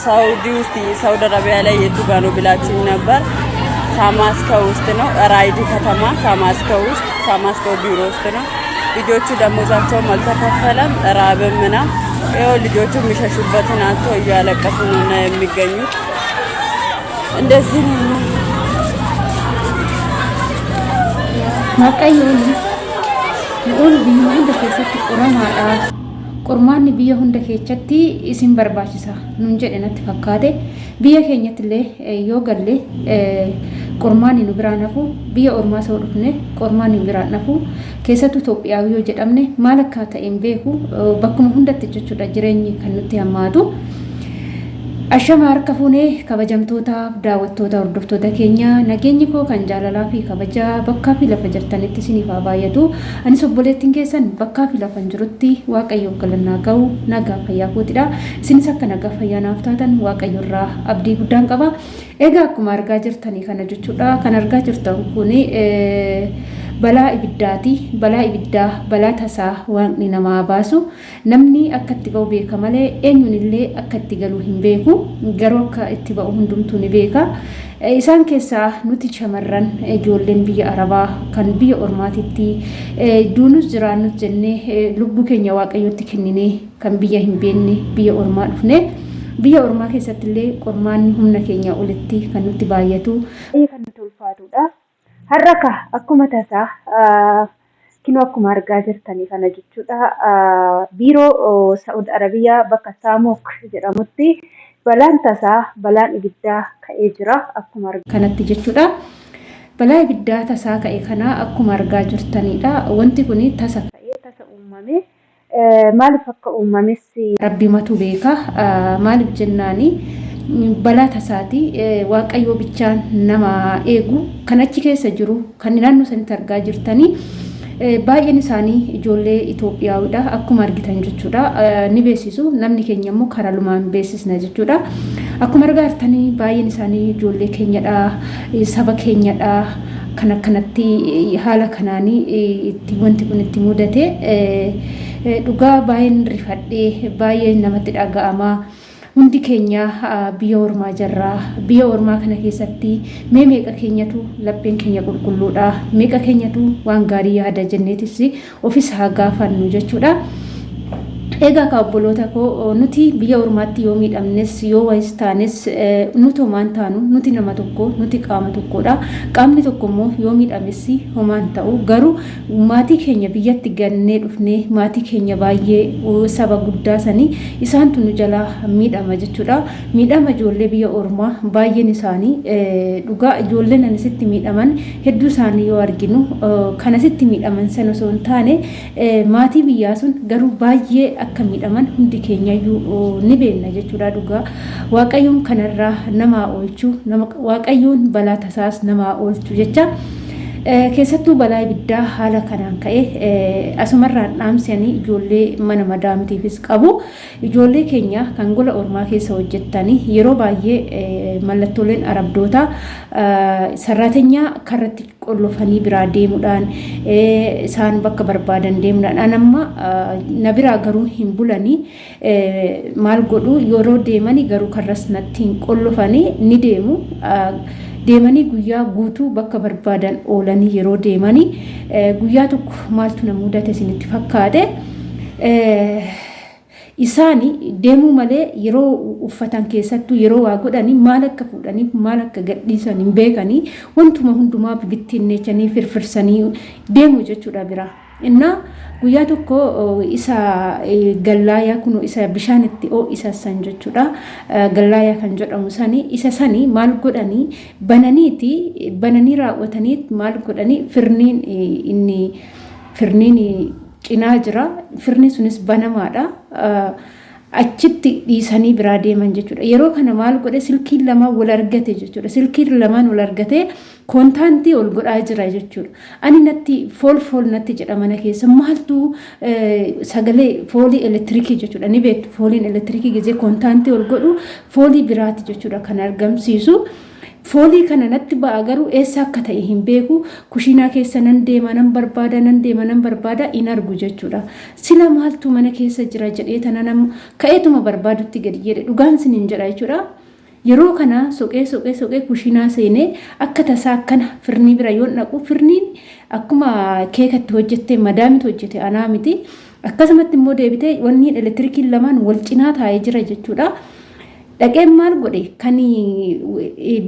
ሳውዲ ውስጥ ሳውዲ አረቢያ ላይ የቱ ጋር ነው ብላችሁ ነበር። ካማስኮ ውስጥ ነው። ራይድ ከተማ ካማስኮ ውስጥ ካማስኮ ቢሮ ውስጥ ነው። ልጆቹ ደሞዛቸውም አልተከፈለም። ራብም ነው። ይኸው ልጆቹ የሚሸሹበትን አጥቶ እያለቀሱ ነው የሚገኙት። እንደዚህ ነው። waaqayyoon nu'uun biyya hunda keessatti qoramaadha. Qormaanni biyya hunda keessatti isin barbaachisa nuun jedhe natti fakkaate. Biyya keenyatti illee yoo galle qormaanni nu biraan hafu biyya ormaa soo dhufne qormaanni nu biraan hafu keessattuu Itoophiyaa yoo jedhamne maal akka ta'een beeku bakkuma hundatti jechuudha jireenyi kan nutti hammaatu. Ashama harka fuunee kabajamtootaaf daawwattoota hordoftoota keenya nageenyi koo kan jaalalaa fi kabajaa bakkaa fi lafa jirtanitti isiniif haa baay'atu. Anis obboleettiin keessan bakkaa fi lafa jirutti waaqayyoof galannaa ga'u nagaa fayyaa kootidha. Isinis akka nagaa fayyaa naaf taatan waaqayyo irraa abdii guddaan qaba. Egaa akkuma argaa jirtanii kana jechuudha. Kan argaa jirtan kuni balaa ibiddaati. Balaa ibiddaa balaa tasaa waaqni namaa baasu namni akka itti ba'u beeka malee eenyuun illee akka itti galu hin beeku. Garuu akka itti ba'u hundumtuu ni beeka. Isaan keessaa nuti shamarran ijoolleen biyya Arabaa kan biyya Ormaatitti duunus jiraannus jennee lubbuu keenya waaqayyotti kenninee kan biyya hin beekne biyya Ormaa dhufne. Biyya Ormaa keessatti illee qormaanni humna keenya olitti kan nutti baay'atu kan nuti ulfaatudha. Har'aka akkuma tasaa kinoo akkuma argaa jirtanii kana jechuudha. Biroo Saudi Arabiyaa bakka Saamook jedhamutti balaan tasaa balaan ibiddaa ka'ee jira akkuma argaa kanatti jechuudha. Balaa ibiddaa tasaa ka'e kana akkuma argaa jirtanidha. Wanti kun tasa ka'ee tasa uumame. Maaliif akka uumames rabbi matu beeka. Maaliif jennaani balaa tasaati waaqayyoo bichaan nama eegu kan achi keessa jiru kan naannoo sanitti argaa jirtanii baay'een isaanii ijoollee Itoophiyaawidha akkuma argitan jechuudha. Ni beeksisu namni keenya immoo karaa lumaan beeksisna jechuudha. Akkuma argaa jirtanii baay'een isaanii ijoollee keenyadha saba keenyadha. Kan akkanatti haala kanaanii itti wanti kun itti mudate dhugaa baay'een rifadhee baay'ee namatti dhaga'ama. Hundi keenya biyya Ormaa jirra. Biyya Ormaa kana keessatti meeqa keenyatu lapheen keenya qulqulluudha. Meeqa keenyatu waan gaarii yaada jenneetis ofis haa gaafannu jechuudha. Egaa ka obboloota koo nuti biyya Ormaatti yoo miidhamnes yoo wayis taanes nuti homaan taanu nuti nama tokko nuti qaama tokkodha. Qaamni tokko immoo yoo miidhames homaan ta'u garuu maatii keenya biyyatti gannee dhufnee maatii keenya baay'ee saba guddaa sanii isaantu nu jalaa miidhama jechuudha. Miidhama ijoollee biyya Ormaa baay'een isaanii dhugaa ijoolleen anasitti miidhaman hedduu isaanii yoo arginu kanasitti miidhaman sana osoo hin taane maatii biyyaa sun garuu baay'ee akka miidhaman hundi keenya ni beekna jechuudha. Dhugaa waaqayyoon kanarraa nama oolchu waaqayyoon balaa tasaas nama oolchu jecha keessattuu balaa ibiddaa haala kanaan ka'e asumarraan dhaamsanii ijoollee mana madaamitiifis qabu. Ijoollee keenya kan gola Ormaa keessa hojjettanii yeroo baay'ee mallattooleen arabdoota sarraateenyaa karratti qollofanii biraa deemuudhaan isaan bakka barbaadan deemuudhaan amma na biraa garuu hin bulanii maal godhu yeroo deemanii garuu karras natti hin qollofanii ni deemu. Deemanii guyyaa guutuu bakka barbaadan oolanii yeroo deemanii guyyaa tokko maaltu na mudate isinitti fakkaate isaanii deemuu malee yeroo uffatan keessattuu yeroo waa godhanii maal akka fuudhanii maal akka gadhiisan hin beekanii wantuma hundumaa bittinneechanii firfirsanii deemu jechuudha biraa. Inna guyyaa tokko isa gallaayaa kun isa bishaan itti isa san jechuudha. Gallaayaa kan jedhamu sani isa sani maal godhanii bananii raawwatanii maal godhanii firniin cinaa jira. Firni sunis banamaadha. Achitti dhiisanii biraa deeman jechuudha. Yeroo kana maal godhe silkiin lamaan wal argate jechuudha. Silkiin lamaan wal argate kontaantii ol godhaa jira jechuudha. Ani natti fool natti jedha mana keessa maaltu sagalee foolii elektirikii jechuudha. Ni beektu fooliin elektirikii gizee kontaantii ol godhu foolii biraati jechuudha kan argamsiisu. foolii kana natti ba'a garuu eessa akka ta'e hin beeku kushiinaa keessa nan deema nan barbaada in argu jechuudha. Sila maaltu mana keessa jira jedhee tana nama ka'eetuma barbaadutti gadi jedhe dhugaan siniin jedha jechuudha. Yeroo kana soqee kushiinaa seenee akka tasaa akkana firnii bira yoon dhaqu firniin akkuma keekatti hojjette madaamitu hojjete anaa miti. Akkasumatti immoo deebitee wanni elektirikiin lamaan wal cinaa taa'ee jira jechuudha. Dhaqeen maal godhe kan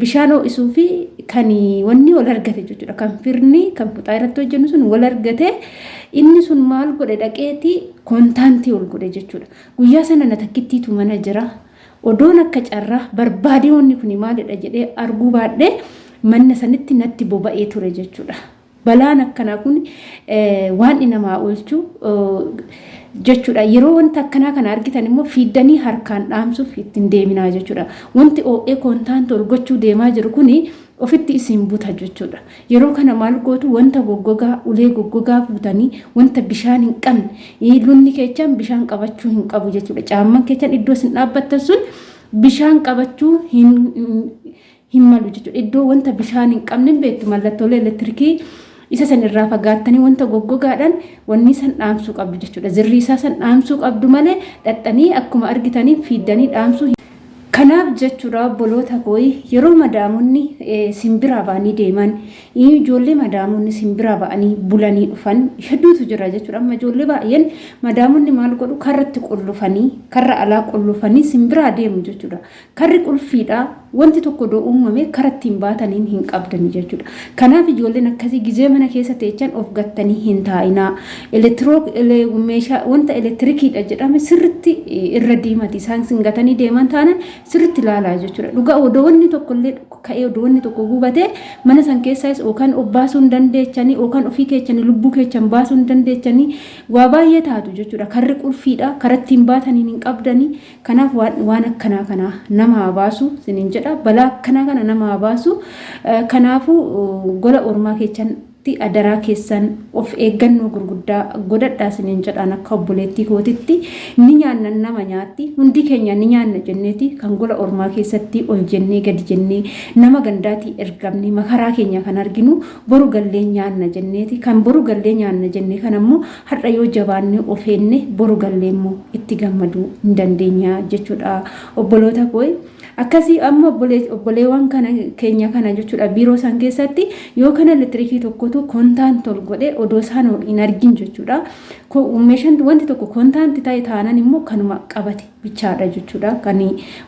bishaan ho'isuu fi kan wanni wal argate jechuudha. Kan firni kan fuxaa irratti hojjennu sun wal argate inni sun maal godhe dhaqeeti kontaantii ol godhe jechuudha. Guyyaa sana na takkittiitu mana jira. Odoon akka carraa barbaadee wanni kun maalidha jedhee arguu baadhee manna sanitti natti boba'ee ture jechuudha. Balaan akkanaa kun waan namaa oolchu jechuudha. Yeroo wanta akkanaa kana argitan immoo fiiddanii harkaan dhaamsuuf ittiin deeminaa jechuudha. Wanti OA kontaantii ol gochuu deemaa jiru kuni ofitti isin buta jechuudha. Yeroo kana maal gootu wanta goggogaa ulee goggogaa fuutanii wanta bishaan hin qabne lunni keechaan bishaan qabachuu hin qabu jechuudha. Caamman keechaan iddoo isin dhaabbattan sun bishaan qabachuu hin malu jechuudha. Iddoo wanta bishaan hin qabne beektu mallattoolee elektirikii isa san irraa fagaattanii wanta goggogaadhaan wanni san dhaamsuu qabdu jechuudha. Zirrii isaa san dhaamsuu qabdu malee dhaxxanii akkuma argitanii fiiddanii dhaamsuu kanaaf jechuudha obboloota koo yeroo madaamonni simbiraa ba'anii deeman ijoollee madaamonni simbiraa ba'anii bulanii dhufan hedduutu jira jechuudha. Amma ijoollee baay'een madaamonni maal godhu karratti qullufanii karra alaa qullufanii simbiraa deemu jechuudha. Karri qulfiidha wanti tokko doo uumame karatti hin baataniin hin qabdani jechuudha. Kanaaf ijoolleen akkasii gizee mana keessa teechan of gattanii hin taa'inaa. Meeshaa wanta elektirikiidha jedhame sirritti irra diimati isaan singatanii deeman taanan sirritti ilaalaa jechuudha. Dhugaa odoonni tokkollee ka'ee odoonni tokko gubatee mana san keessaas yookaan obbaasuu hin dandeechanii yookaan ofii keechanii lubbuu keechan baasuu hin dandeechanii waa baay'ee taatu jechuudha. Karri qulfiidha karatti hin baataniin hin qabdanii. Kanaaf waan akkanaa kana nama baasu siniin jedha. Balaa akkanaa kana nama baasu kanaafuu gola ormaa keechan adaraa keessan of eeggannoo gurguddaa godhadhaa siniin jedhaan akka obboleettii kootitti ni nyaanna nama nyaatti hundi keenya ni nyaanna jenneeti kan gola ormaa keessatti ol jennee gadi jennee nama gandaatii ergamne makaraa keenya kan arginu boru gallee nyaanna jenneeti kan boru gallee nyaanna jennee kan ammoo har'a yoo jabaanne of eenne boru gallee immoo itti gammaduu hin dandeenya jechuudha obboloota koo. Akkasii amma obboleewwan kana keenya kana jechuudha biroo san keessatti yoo kana elektirikii tokkotu kontaantii ol godhe odoo isaan hin argin jechuudha. Meeshaan wanti tokko kontaantii ta'e taanan immoo kanuma qabate bichaadha jechuudha. Kan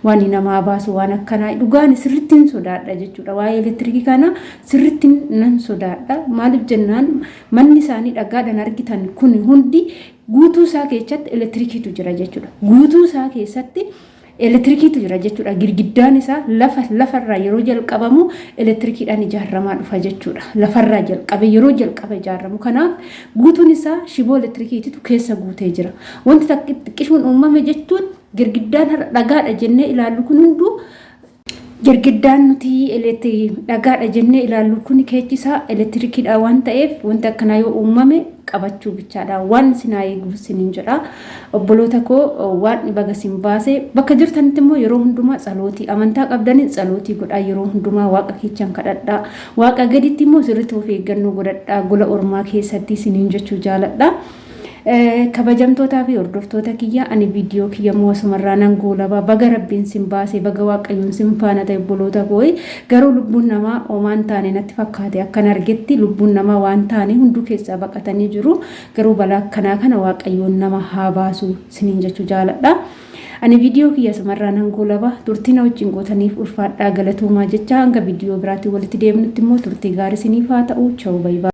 waan namaa baasu waan akkanaa dhugaan sirrittiin sodaadha jechuudha. Waa'ee elektirikii kana sirrittiin nan sodaadha. Maaliif jennaan manni isaanii dhagaadhaan argitan kun hundi guutuu isaa keessatti elektirikiitu jira jechuudha. Guutuu isaa keessatti elektirikiitu jira jechuudha. Girgiddaan isaa lafarraa yeroo jalqabamu elektirikiidhaan ijaaramaa dhufa jechuudha. Lafarraa jalqabe yeroo jalqaba ijaaramu kanaaf guutuun isaa shiboo elektirikiitu keessa guutee jira. Wanti xiqqishuun uumame jechuun girgiddaan dhagaadha jennee ilaallu kun hunduu girgiddaan nuti dhagaadha jennee ilaallu kun keechisaa elektirikiidha waan ta'eef wanti akkanaa yoo uumame qabachuu bichaadha waan sinaa eeguuf siniin jedha obboloota koo waan baga sin baase bakka jirtanitti immoo yeroo hundumaa tsalootii amantaa qabdanii tsalootii godhaa yeroo hundumaa waaqa keechan kadhadhaa waaqa gaditti immoo sirriitti of eeggannoo godhadhaa gola ormaa keessatti siniin jechuu jaaladha. Kabajamtootaa fi hordoftoota kiyya ani viidiyoo kiyya moosumarraa nan goolaba baga rabbiin sin baase baga waaqayyoon sin faana ta'e obboloota koo garuu lubbuun namaa omaan taane natti fakkaate akkan argetti lubbuun namaa waan taane hunduu keessaa baqatanii jiru garuu balaa akkanaa kana waaqayyoon nama haa baasu siniin jechuu jaaladha. Ani viidiyoo kiyya sumarraa nan goolaba turtiin wajjin gootaniif ulfaadhaa galatoomaa jecha hanga viidiyoo biraatti walitti deemnutti immoo turtii gaarii siniif haa ta'u. Ciao bye bye.